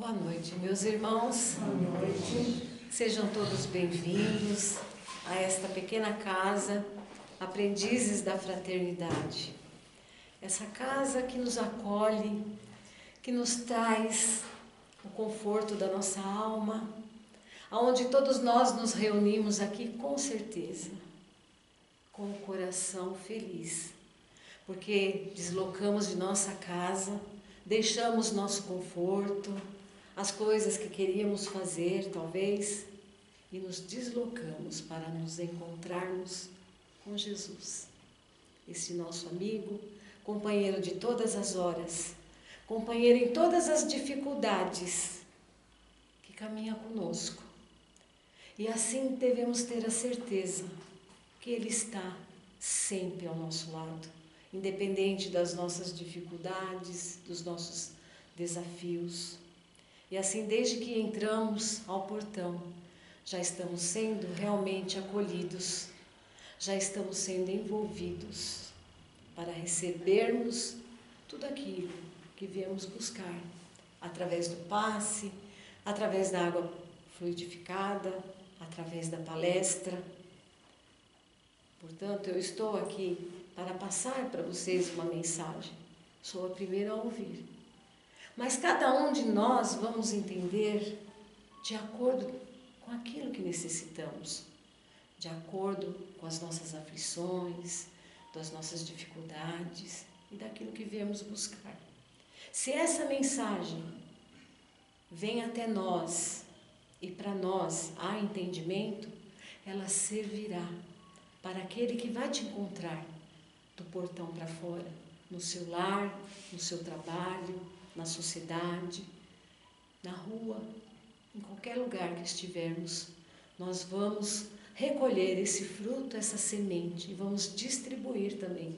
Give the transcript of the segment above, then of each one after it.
Boa noite, meus irmãos. Boa noite. Sejam todos bem-vindos a esta pequena casa, aprendizes da fraternidade. Essa casa que nos acolhe, que nos traz o conforto da nossa alma, aonde todos nós nos reunimos aqui com certeza, com o coração feliz, porque deslocamos de nossa casa, deixamos nosso conforto, as coisas que queríamos fazer, talvez, e nos deslocamos para nos encontrarmos com Jesus, esse nosso amigo, companheiro de todas as horas, companheiro em todas as dificuldades, que caminha conosco. E assim devemos ter a certeza que Ele está sempre ao nosso lado, independente das nossas dificuldades, dos nossos desafios. E assim, desde que entramos ao portão, já estamos sendo realmente acolhidos, já estamos sendo envolvidos para recebermos tudo aquilo que viemos buscar, através do passe, através da água fluidificada, através da palestra. Portanto, eu estou aqui para passar para vocês uma mensagem. Sou a primeira a ouvir. Mas cada um de nós vamos entender de acordo com aquilo que necessitamos, de acordo com as nossas aflições, das nossas dificuldades e daquilo que viemos buscar. Se essa mensagem vem até nós e para nós há entendimento, ela servirá para aquele que vai te encontrar do portão para fora, no seu lar, no seu trabalho, na sociedade, na rua, em qualquer lugar que estivermos. Nós vamos recolher esse fruto, essa semente, e vamos distribuir também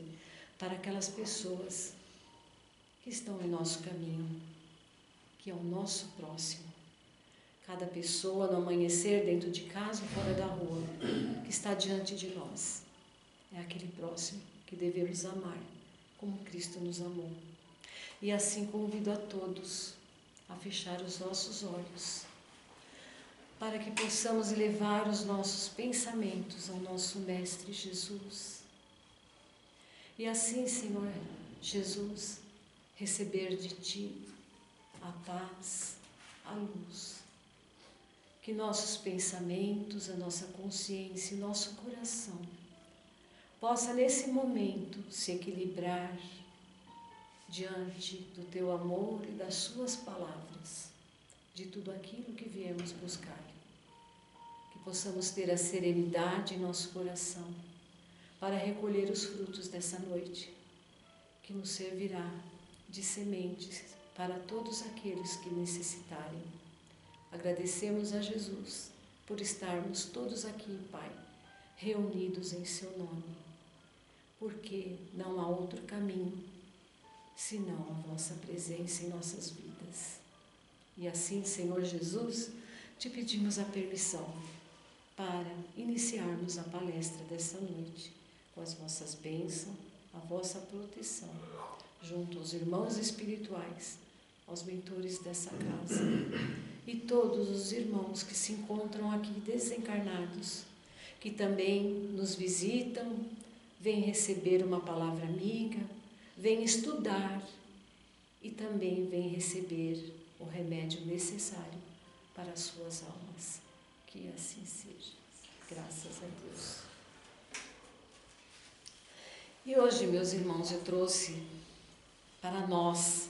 para aquelas pessoas que estão em nosso caminho, que é o nosso próximo. Cada pessoa no amanhecer, dentro de casa ou fora da rua, que está diante de nós, é aquele próximo que devemos amar, como Cristo nos amou. E assim convido a todos a fechar os nossos olhos, para que possamos elevar os nossos pensamentos ao nosso Mestre Jesus. E assim, Senhor Jesus, receber de Ti a paz, a luz. Que nossos pensamentos, a nossa consciência e nosso coração possa nesse momento se equilibrar diante do Teu amor e das Suas palavras, de tudo aquilo que viemos buscar. Que possamos ter a serenidade em nosso coração para recolher os frutos dessa noite, que nos servirá de sementes para todos aqueles que necessitarem. Agradecemos a Jesus por estarmos todos aqui, Pai, reunidos em Seu nome, porque não há outro caminho senão a Vossa presença em nossas vidas. E assim, Senhor Jesus, Te pedimos a permissão para iniciarmos a palestra dessa noite com as vossas bênçãos, a vossa proteção, junto aos irmãos espirituais, aos mentores dessa casa e todos os irmãos que se encontram aqui desencarnados, que também nos visitam, vêm receber uma palavra amiga, vêm estudar e também vêm receber o remédio necessário para as suas almas. Que assim seja. Graças a Deus. E hoje, meus irmãos, eu trouxe para nós,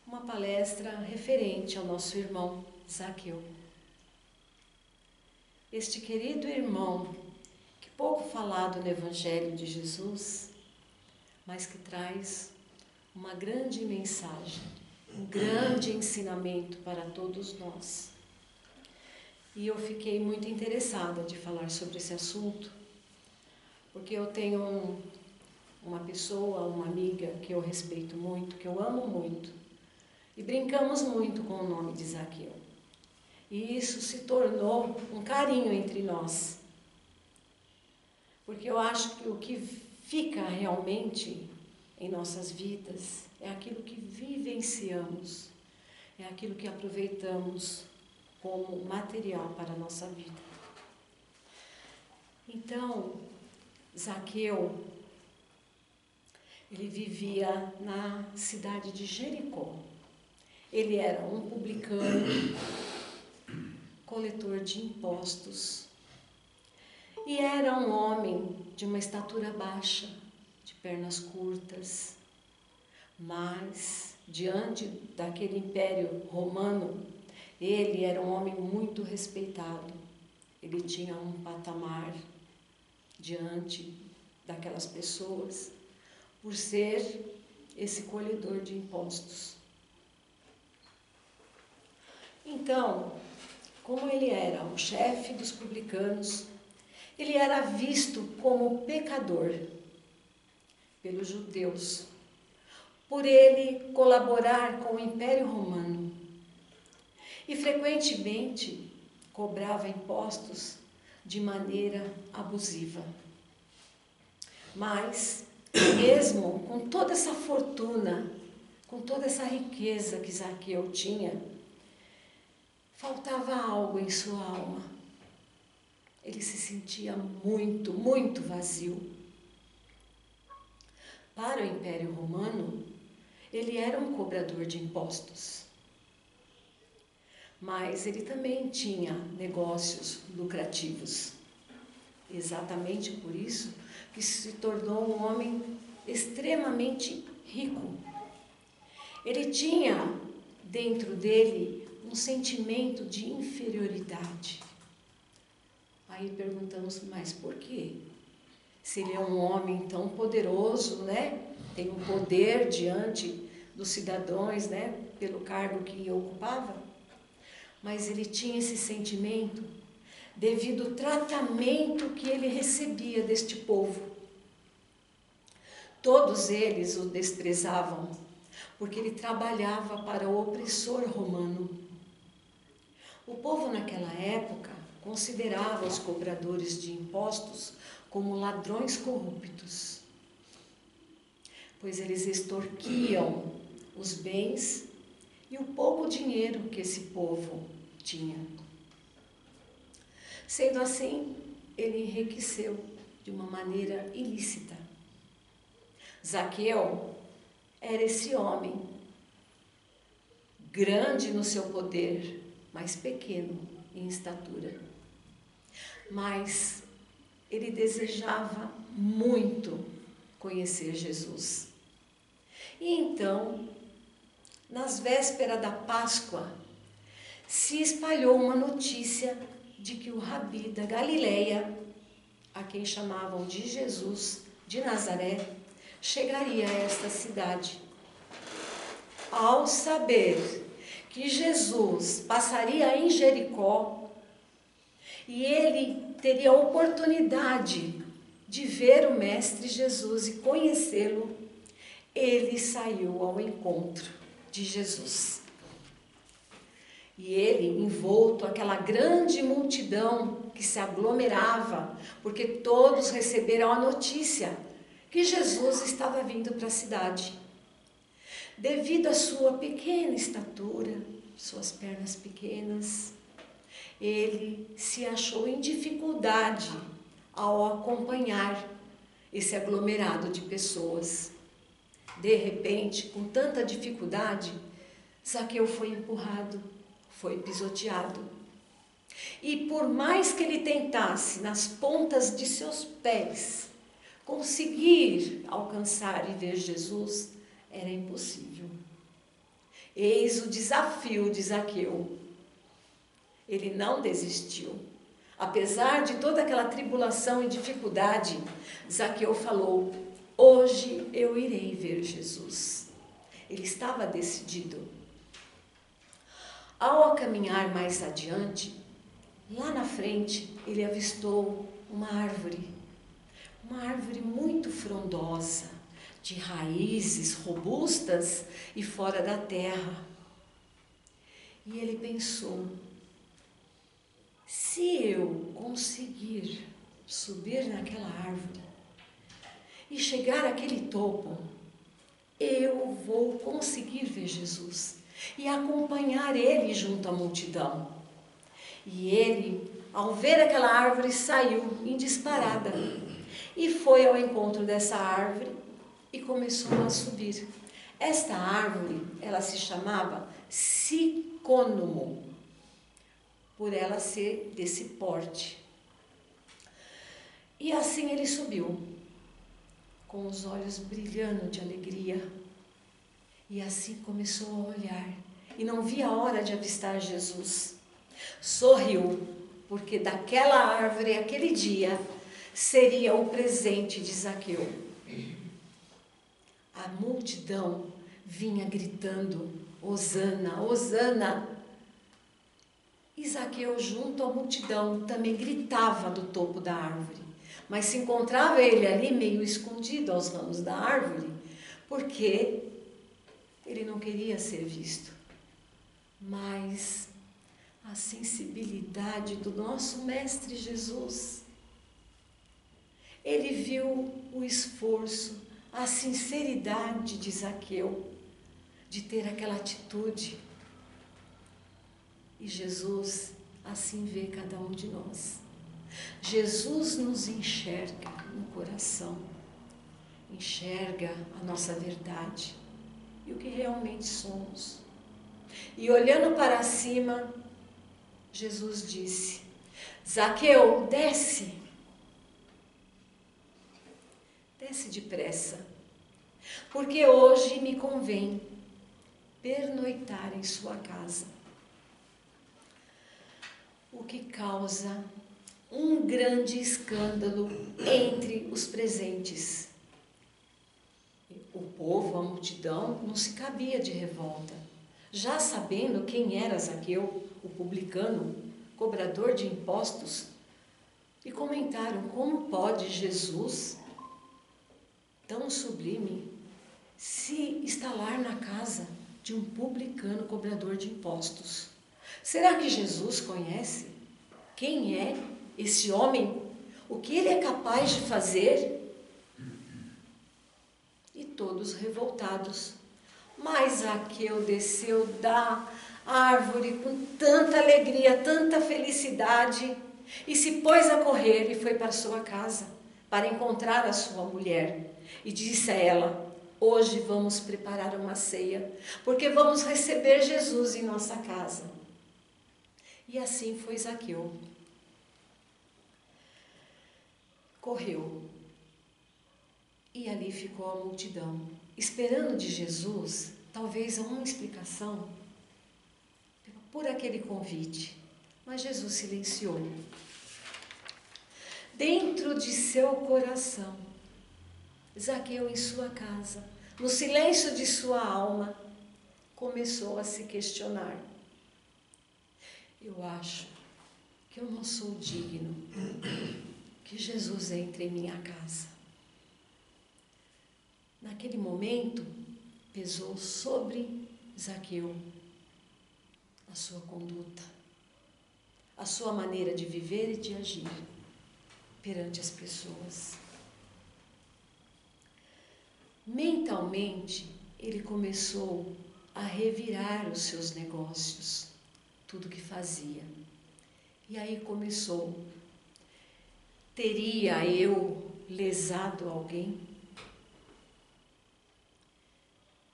uma palestra referente ao nosso irmão Zaqueu. Este querido irmão, que pouco falado no Evangelho de Jesus, mas que traz uma grande mensagem, um grande ensinamento para todos nós. E eu fiquei muito interessada de falar sobre esse assunto, porque eu tenho uma pessoa, uma amiga que eu respeito muito, que eu amo muito, e brincamos muito com o nome de Zaqueu. E isso se tornou um carinho entre nós, porque eu acho que o que fica realmente em nossas vidas é aquilo que vivenciamos, é aquilo que aproveitamos como material para a nossa vida. Então, Zaqueu, ele vivia na cidade de Jericó. Ele era um publicano, coletor de impostos, e era um homem de uma estatura baixa, de pernas curtas, mas diante daquele império romano, ele era um homem muito respeitado. Ele tinha um patamar diante daquelas pessoas por ser esse colhedor de impostos. Então, como ele era o chefe dos publicanos, ele era visto como pecador pelos judeus, por ele colaborar com o Império Romano. E frequentemente cobrava impostos de maneira abusiva. Mas, mesmo com toda essa fortuna, com toda essa riqueza que Zaqueu tinha, faltava algo em sua alma. Ele se sentia muito, muito vazio. Para o Império Romano, ele era um cobrador de impostos. Mas ele também tinha negócios lucrativos. Exatamente por isso que se tornou um homem extremamente rico. Ele tinha dentro dele um sentimento de inferioridade. Aí perguntamos, mas por quê? Se ele é um homem tão poderoso, né? Tem um poder diante dos cidadãos, né? Pelo cargo que ocupava. Mas ele tinha esse sentimento devido ao tratamento que ele recebia deste povo. Todos eles o desprezavam, porque ele trabalhava para o opressor romano. O povo naquela época considerava os cobradores de impostos como ladrões corruptos, pois eles extorquiam os bens e o pouco dinheiro que esse povo tinha. Sendo assim, ele enriqueceu de uma maneira ilícita. Zaqueu era esse homem, grande no seu poder, mas pequeno em estatura. Mas ele desejava muito conhecer Jesus. E então, nas vésperas da Páscoa, se espalhou uma notícia de que o rabi da Galileia, a quem chamavam de Jesus de Nazaré, chegaria a esta cidade. Ao saber que Jesus passaria em Jericó e ele teria a oportunidade de ver o Mestre Jesus e conhecê-lo, ele saiu ao encontro de Jesus. E ele, envolto aquela grande multidão que se aglomerava, porque todos receberam a notícia que Jesus estava vindo para a cidade. Devido à sua pequena estatura, suas pernas pequenas, ele se achou em dificuldade ao acompanhar esse aglomerado de pessoas. De repente, com tanta dificuldade, Zaqueu foi empurrado, foi pisoteado. E por mais que ele tentasse, nas pontas de seus pés, conseguir alcançar e ver Jesus, era impossível. Eis o desafio de Zaqueu. Ele não desistiu. Apesar de toda aquela tribulação e dificuldade, Zaqueu falou, hoje eu irei ver Jesus. Ele estava decidido. Ao caminhar mais adiante, lá na frente, ele avistou uma árvore muito frondosa, de raízes robustas e fora da terra. E ele pensou, se eu conseguir subir naquela árvore e chegar àquele topo, eu vou conseguir ver Jesus e acompanhar ele junto à multidão. E ele, ao ver aquela árvore, saiu em disparada e foi ao encontro dessa árvore e começou a subir. Esta árvore, ela se chamava sicômomo, por ela ser desse porte. E assim ele subiu, com os olhos brilhando de alegria. E assim começou a olhar, e não via a hora de avistar Jesus. Sorriu, porque daquela árvore, aquele dia, seria o presente de Zaqueu. A multidão vinha gritando, Hosana, Hosana. E Zaqueu, junto à multidão, também gritava do topo da árvore. Mas se encontrava ele ali meio escondido aos ramos da árvore, porque ele não queria ser visto. Mas a sensibilidade do nosso Mestre Jesus, ele viu o esforço, a sinceridade de Zaqueu, de ter aquela atitude. E Jesus assim vê cada um de nós. Jesus nos enxerga no coração, enxerga a nossa verdade e o que realmente somos. E olhando para cima, Jesus disse: Zaqueu, desce. Desce depressa, porque hoje me convém pernoitar em sua casa. O que causa um grande escândalo entre os presentes. O povo, a multidão, não se cabia de revolta. Já sabendo quem era Zaqueu, o publicano, cobrador de impostos, e comentaram: como pode Jesus, tão sublime, se instalar na casa de um publicano cobrador de impostos? Será que Jesus conhece quem é esse homem? O que ele é capaz de fazer? E todos revoltados. Mas Zaqueu desceu da árvore com tanta alegria, tanta felicidade, e se pôs a correr e foi para sua casa, para encontrar a sua mulher. E disse a ela: hoje vamos preparar uma ceia, porque vamos receber Jesus em nossa casa. E assim foi Zaqueu. Correu. E ali ficou a multidão, esperando de Jesus, talvez uma explicação por aquele convite. Mas Jesus silenciou. Dentro de seu coração, Zaqueu, em sua casa, no silêncio de sua alma, começou a se questionar. Eu acho que eu não sou digno que Jesus entre em minha casa. Naquele momento, pesou sobre Zaqueu a sua conduta, a sua maneira de viver e de agir perante as pessoas. Mentalmente, ele começou a revirar os seus negócios, tudo que fazia. E aí começou: teria eu lesado alguém?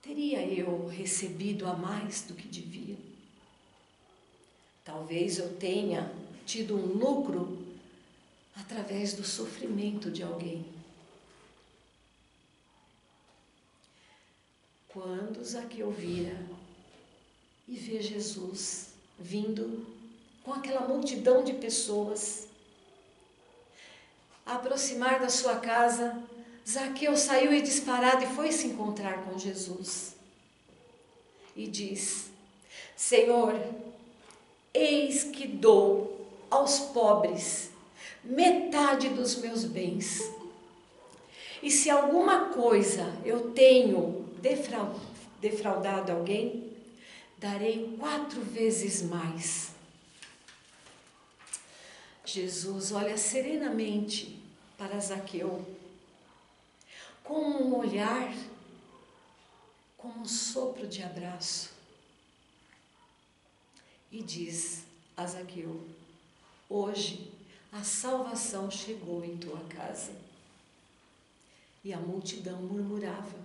Teria eu recebido a mais do que devia? Talvez eu tenha tido um lucro através do sofrimento de alguém. Quando Zaqueu vira e vê Jesus vindo com aquela multidão de pessoas a aproximar da sua casa, Zaqueu saiu e disparado e foi se encontrar com Jesus. E diz: Senhor, eis que dou aos pobres metade dos meus bens. E se alguma coisa eu tenho defraudado alguém, darei 4 vezes mais. Jesus olha serenamente para Zaqueu, com um olhar como um sopro de abraço e diz a Zaqueu: hoje a salvação chegou em tua casa. E a multidão murmurava,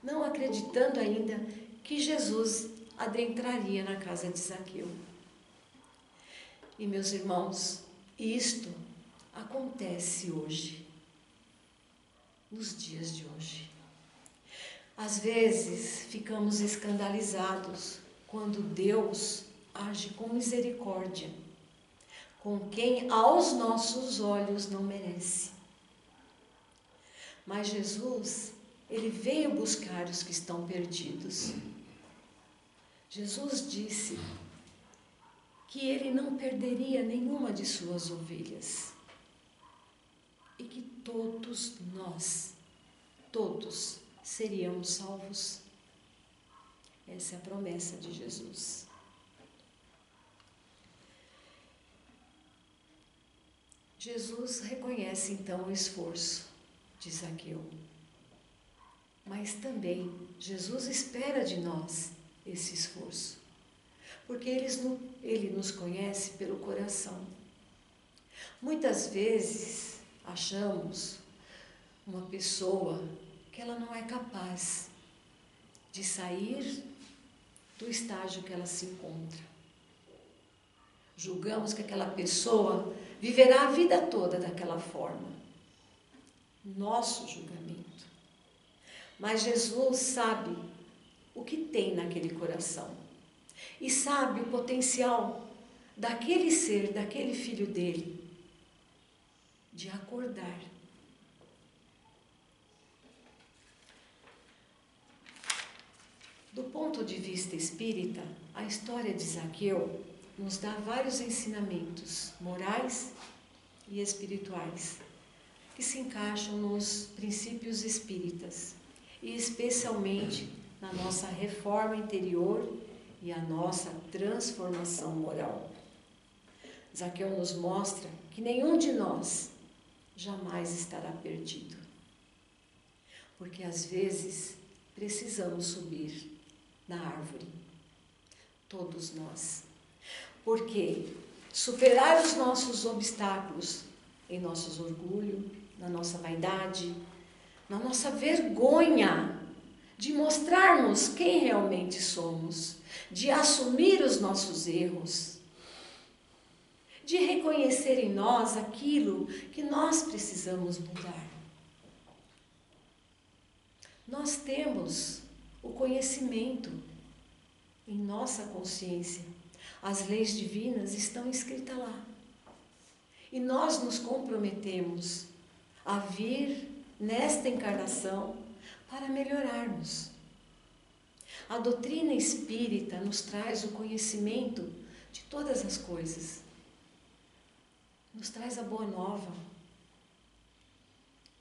não acreditando ainda que Jesus adentraria na casa de Zaqueu. E meus irmãos, isto acontece hoje, nos dias de hoje. Às vezes ficamos escandalizados quando Deus age com misericórdia com quem aos nossos olhos não merece. Mas Jesus, ele veio buscar os que estão perdidos. Jesus disse que ele não perderia nenhuma de suas ovelhas e que todos nós, todos seríamos salvos. Essa é a promessa de Jesus. Jesus reconhece então o esforço de Zaqueu, mas também Jesus espera de nós esse esforço, porque ele nos conhece pelo coração. Muitas vezes achamos uma pessoa que ela não é capaz de sair do estágio que ela se encontra. Julgamos que aquela pessoa viverá a vida toda daquela forma. Nosso julgamento. Mas Jesus sabe o que tem naquele coração. E sabe o potencial daquele ser, daquele filho dele, de acordar. Do ponto de vista espírita, a história de Zaqueu nos dá vários ensinamentos morais e espirituais que se encaixam nos princípios espíritas e especialmente na nossa reforma interior e a nossa transformação moral. Zaqueu nos mostra que nenhum de nós jamais estará perdido, porque às vezes precisamos subir na árvore, todos nós. Porque superar os nossos obstáculos em nossos orgulho, na nossa vaidade, na nossa vergonha de mostrarmos quem realmente somos, de assumir os nossos erros, de reconhecer em nós aquilo que nós precisamos mudar. Nós temos o conhecimento em nossa consciência. As leis divinas estão escritas lá. E nós nos comprometemos a vir nesta encarnação para melhorarmos. A doutrina espírita nos traz o conhecimento de todas as coisas. Nos traz a boa nova.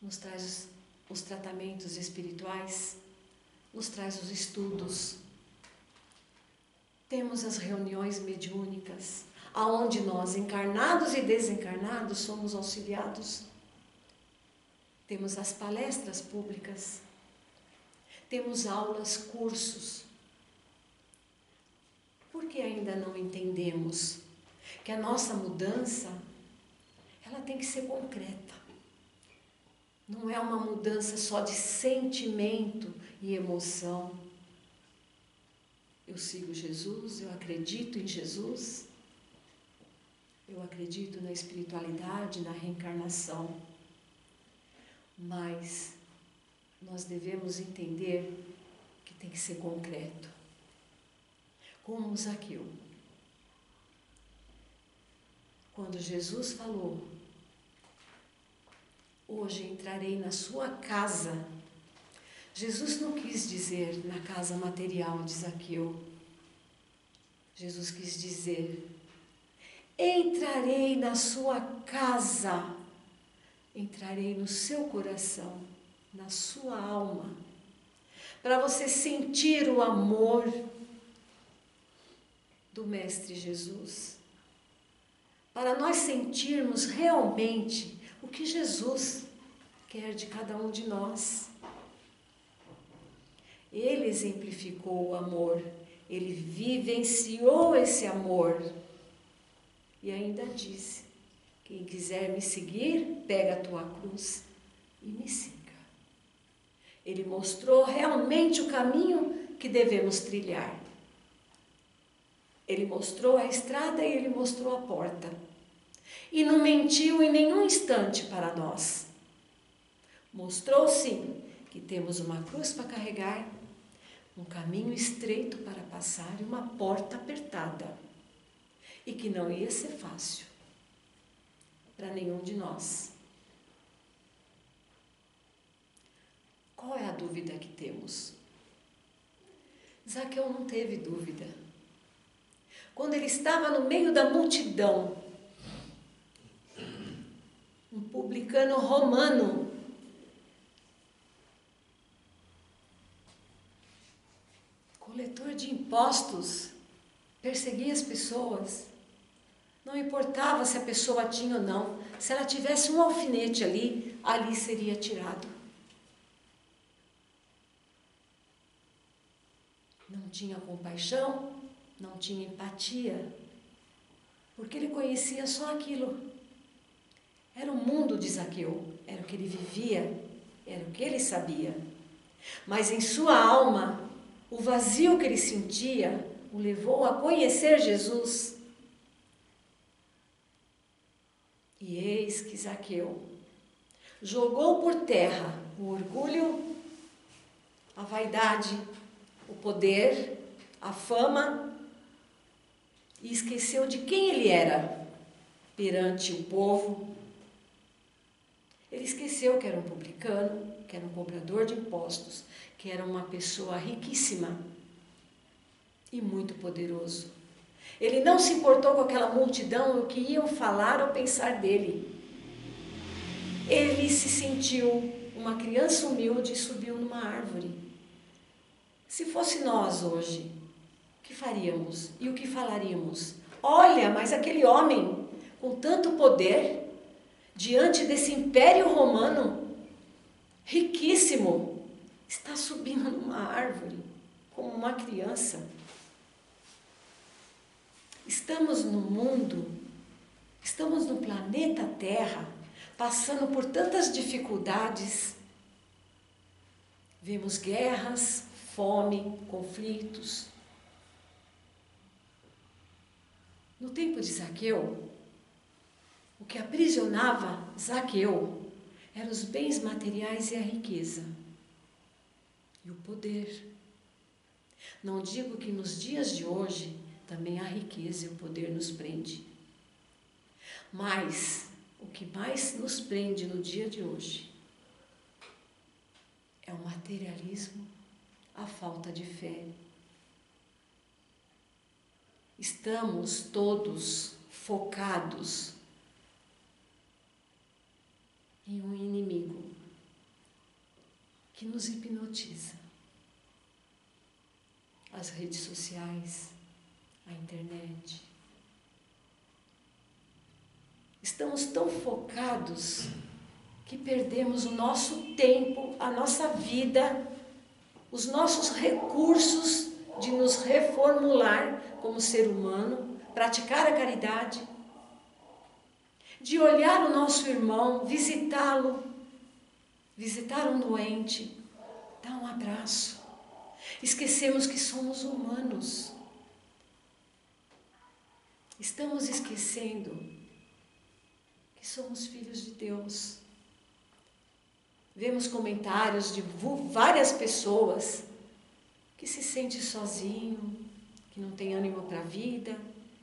Nos traz os tratamentos espirituais. Nos traz os estudos. Temos as reuniões mediúnicas, aonde nós, encarnados e desencarnados, somos auxiliados. Temos as palestras públicas, temos aulas, cursos. Por que ainda não entendemos que a nossa mudança, ela tem que ser concreta? Não é uma mudança só de sentimento e emoção. Eu sigo Jesus, eu acredito em Jesus, eu acredito na espiritualidade, na reencarnação, mas nós devemos entender que tem que ser concreto. Como Zaqueu. Quando Jesus falou, hoje entrarei na sua casa, Jesus não quis dizer na casa material de Zaqueu. Jesus quis dizer, entrarei na sua casa, entrarei no seu coração, na sua alma, para você sentir o amor do Mestre Jesus, para nós sentirmos realmente o que Jesus quer de cada um de nós. Ele exemplificou o amor, ele vivenciou esse amor. E ainda disse: quem quiser me seguir, pega a tua cruz e me siga. Ele mostrou realmente o caminho que devemos trilhar. Ele mostrou a estrada e ele mostrou a porta. E não mentiu em nenhum instante para nós. Mostrou sim que temos uma cruz para carregar, um caminho estreito para passar e uma porta apertada. E que não ia ser fácil para nenhum de nós. Qual é a dúvida que temos? Zaqueu não teve dúvida. Quando ele estava no meio da multidão, um publicano romano, coletor de impostos, perseguia as pessoas. Não importava se a pessoa tinha ou não. Se ela tivesse um alfinete ali, ali seria tirado. Não tinha compaixão, não tinha empatia, porque ele conhecia só aquilo. Era o mundo de Zaqueu, era o que ele vivia, era o que ele sabia. Mas em sua alma, o vazio que ele sentia o levou a conhecer Jesus. E eis que Zaqueu jogou por terra o orgulho, a vaidade, o poder, a fama, e esqueceu de quem ele era perante o povo. Ele esqueceu que era um publicano, que era um cobrador de impostos, que era uma pessoa riquíssima e muito poderoso. Ele não se importou com aquela multidão, o que iam falar ou pensar dele. Ele se sentiu uma criança humilde e subiu numa árvore. Se fosse nós hoje, o que faríamos e o que falaríamos? Olha, mas aquele homem com tanto poder, diante desse império romano, riquíssimo, está subindo numa árvore como uma criança. Estamos no mundo, estamos no planeta Terra, passando por tantas dificuldades. Vemos guerras, fome, conflitos. No tempo de Zaqueu, o que aprisionava Zaqueu eram os bens materiais e a riqueza. E o poder. Não digo que nos dias de hoje também a riqueza e o poder nos prende. Mas o que mais nos prende no dia de hoje é o materialismo, a falta de fé. Estamos todos focados em um inimigo que nos hipnotiza. As redes sociais, a internet. Estamos tão focados que perdemos o nosso tempo, a nossa vida, os nossos recursos de nos reformular como ser humano, praticar a caridade, de olhar o nosso irmão, visitá-lo, visitar um doente, dar um abraço. Esquecemos que somos humanos. Estamos esquecendo que somos filhos de Deus. Vemos comentários de várias pessoas que se sente sozinho, que não tem ânimo para a vida,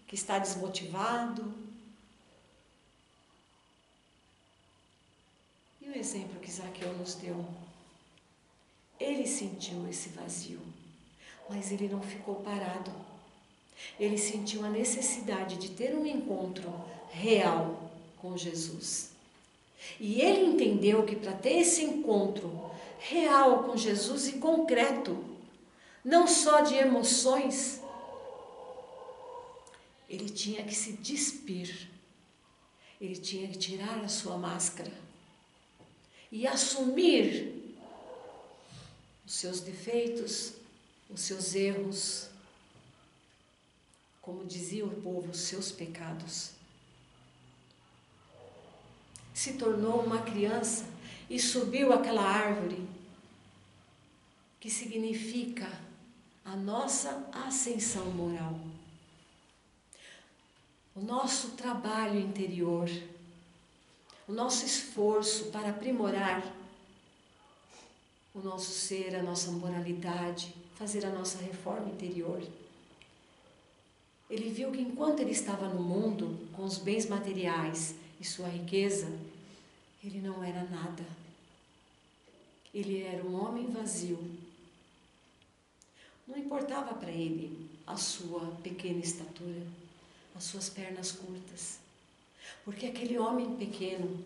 que está desmotivado. E o exemplo que Zaqueu nos deu? Ele sentiu esse vazio, mas ele não ficou parado. Ele sentiu a necessidade de ter um encontro real com Jesus. E ele entendeu que para ter esse encontro real com Jesus e concreto, não só de emoções, ele tinha que se despir, ele tinha que tirar a sua máscara e assumir os seus defeitos, os seus erros, como dizia o povo, os seus pecados. Se tornou uma criança e subiu aquela árvore, que significa a nossa ascensão moral, o nosso trabalho interior, o nosso esforço para aprimorar o nosso ser, a nossa moralidade, fazer a nossa reforma interior. Ele viu que enquanto ele estava no mundo, com os bens materiais e sua riqueza, ele não era nada. Ele era um homem vazio. Não importava para ele a sua pequena estatura, as suas pernas curtas. Porque aquele homem pequeno,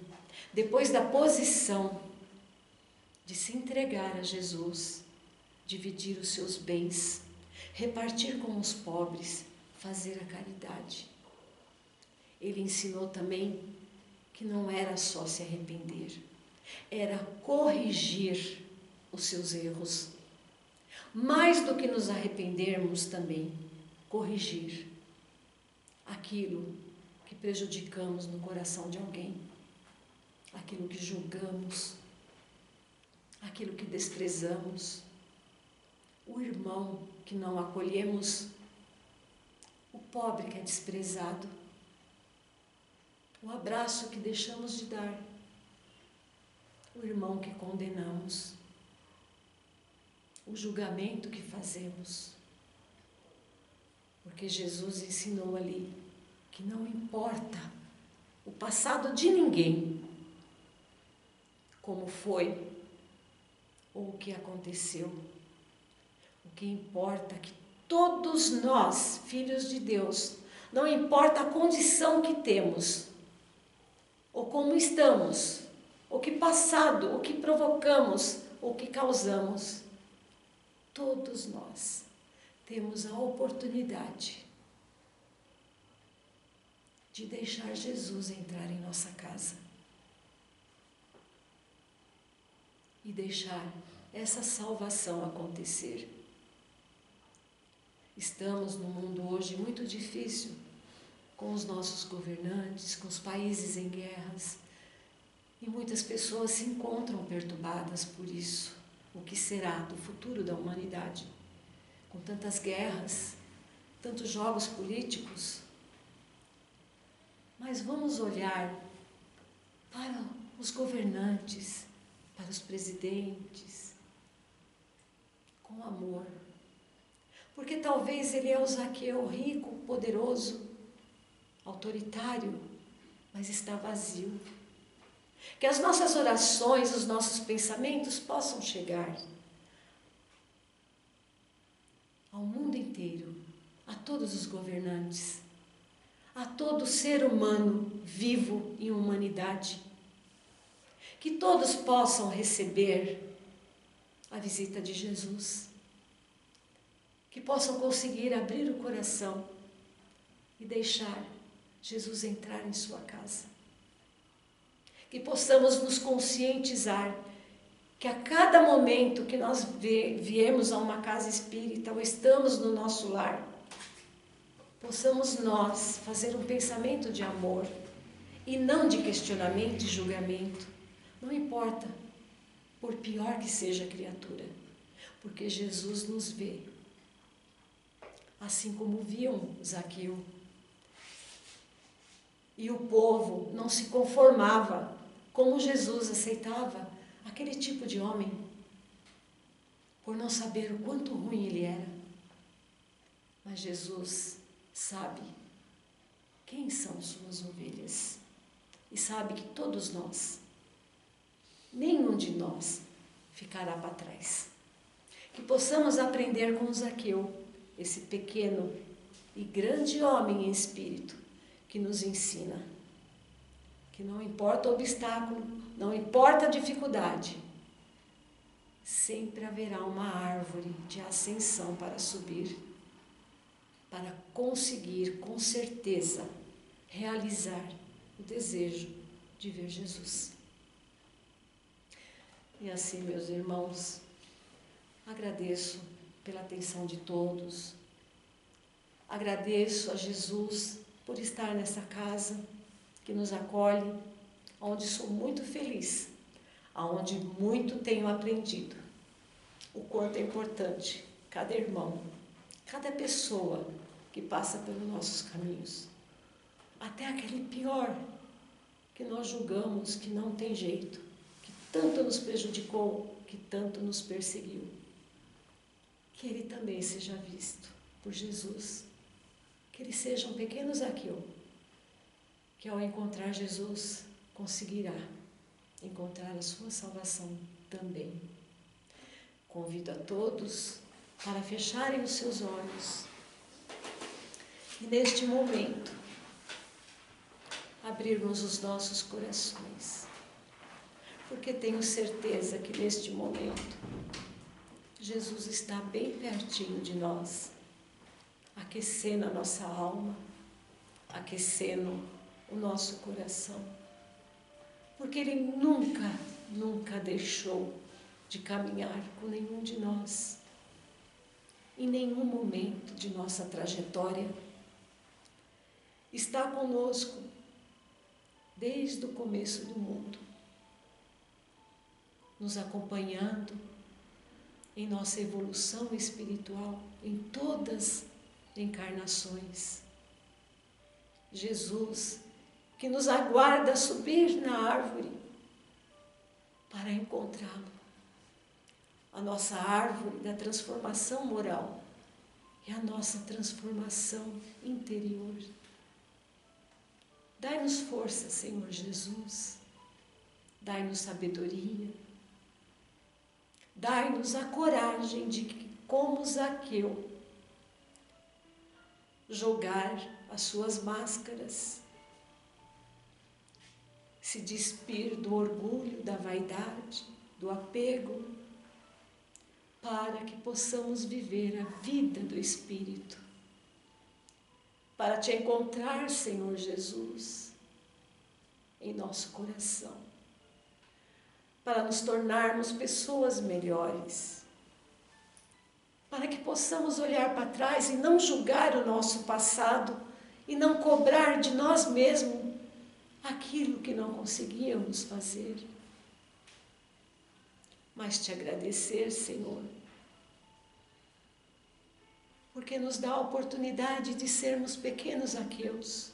depois da posição de se entregar a Jesus, dividir os seus bens, repartir com os pobres, fazer a caridade, ele ensinou também que não era só se arrepender, era corrigir os seus erros. Mais do que nos arrependermos também, corrigir aquilo que prejudicamos no coração de alguém, aquilo que julgamos, aquilo que desprezamos, o irmão que não acolhemos, o pobre que é desprezado, o abraço que deixamos de dar, o irmão que condenamos, o julgamento que fazemos. Porque Jesus ensinou ali que não importa o passado de ninguém, como foi ou o que aconteceu. O que importa é que todos nós, filhos de Deus, não importa a condição que temos, ou como estamos, o que passado, o que provocamos, o que causamos, todos nós temos a oportunidade de deixar Jesus entrar em nossa casa e deixar essa salvação acontecer. Estamos num mundo hoje muito difícil, com os nossos governantes, com os países em guerras, e muitas pessoas se encontram perturbadas por isso. O que será do futuro da humanidade? Com tantas guerras, tantos jogos políticos. Mas vamos olhar para os governantes, para os presidentes, com amor. Porque talvez ele é o Zaqueu, rico, poderoso, autoritário, mas está vazio. Que as nossas orações, os nossos pensamentos possam chegar ao mundo inteiro, a todos os governantes, a todo ser humano vivo em humanidade. Que todos possam receber a visita de Jesus. Que possam conseguir abrir o coração e deixar Jesus entrar em sua casa. Que possamos nos conscientizar que a cada momento que nós viemos a uma casa espírita ou estamos no nosso lar, possamos nós fazer um pensamento de amor e não de questionamento e julgamento. Não importa, por pior que seja a criatura, porque Jesus nos vê, assim como viam Zaqueu. E o povo não se conformava, como Jesus aceitava aquele tipo de homem, por não saber o quanto ruim ele era. Mas Jesus sabe quem são suas ovelhas e sabe que todos nós, nenhum de nós ficará para trás. Que possamos aprender com Zaqueu, esse pequeno e grande homem em espírito, que nos ensina que não importa o obstáculo, não importa a dificuldade, sempre haverá uma árvore de ascensão para subir, para conseguir com certeza realizar o desejo de ver Jesus. E assim, meus irmãos, Agradeço pela atenção de todos. Agradeço a Jesus por estar nessa casa que nos acolhe, onde sou muito feliz, onde muito tenho aprendido. O quanto é importante cada irmão, cada pessoa que passa pelos nossos caminhos. Até aquele pior que nós julgamos que não tem jeito, que tanto nos prejudicou, que tanto nos perseguiu. Que ele também seja visto por Jesus. Que ele seja um pequeno Zaqueu, que ao encontrar Jesus conseguirá encontrar a sua salvação também. Convido a todos para fecharem os seus olhos e neste momento abrirmos os nossos corações, porque tenho certeza que neste momento Jesus está bem pertinho de nós, aquecendo a nossa alma, aquecendo o nosso coração, porque Ele nunca deixou de caminhar com nenhum de nós. Em nenhum momento de nossa trajetória está conosco desde o começo do mundo, nos acompanhando em nossa evolução espiritual, em todas as encarnações. Jesus, que nos aguarda subir na árvore para encontrá-lo. A nossa árvore da transformação moral e a nossa transformação interior. Dai-nos força, Senhor Jesus. Dai-nos sabedoria. Dai-nos a coragem de, como Zaqueu, jogar as suas máscaras, se despir do orgulho, da vaidade, do apego, para que possamos viver a vida do Espírito, para te encontrar, Senhor Jesus, em nosso coração, para nos tornarmos pessoas melhores, para que possamos olhar para trás e não julgar o nosso passado e não cobrar de nós mesmos aquilo que não conseguíamos fazer. Mas te agradecer, Senhor, porque nos dá a oportunidade de sermos pequenos Zaqueus,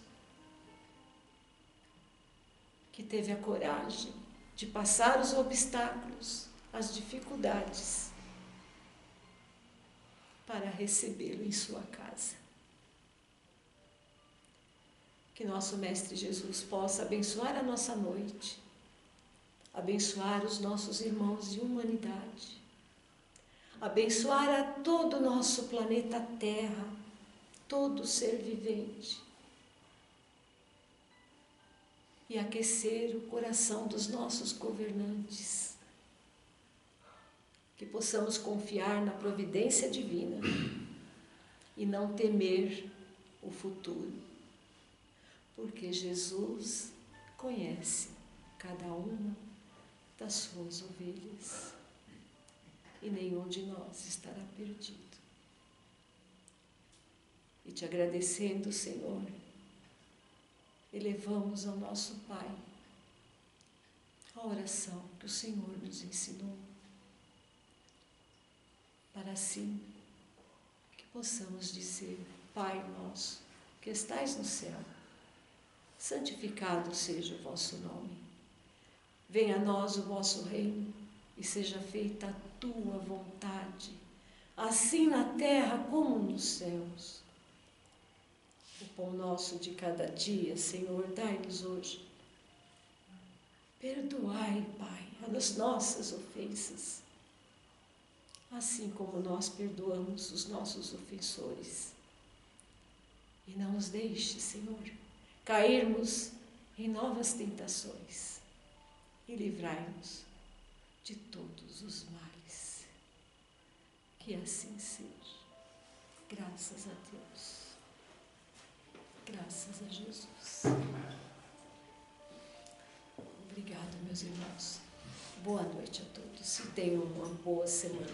que teve a coragem de passar os obstáculos, as dificuldades, para recebê-lo em sua casa. Que nosso Mestre Jesus possa abençoar a nossa noite, abençoar os nossos irmãos de humanidade, abençoar a todo o nosso planeta Terra, todo ser vivente, e aquecer o coração dos nossos governantes, que possamos confiar na providência divina e não temer o futuro, porque Jesus conhece cada uma das suas ovelhas e nenhum de nós estará perdido. E te agradecendo, Senhor, elevamos ao nosso Pai a oração que o Senhor nos ensinou, para assim que possamos dizer: Pai nosso, que estais no céu, santificado seja o vosso nome. Venha a nós o vosso reino e seja feita a tua vontade, assim na terra como nos céus. O pão nosso de cada dia, Senhor, dai-nos hoje. Perdoai, Pai, as nossas ofensas, assim como nós perdoamos os nossos ofensores. E não nos deixe, Senhor, cairmos em novas tentações e livrai-nos de todos os males. Que assim seja. Graças a Deus. Graças a Jesus. Obrigado, meus irmãos. Boa noite a todos e tenham uma boa semana.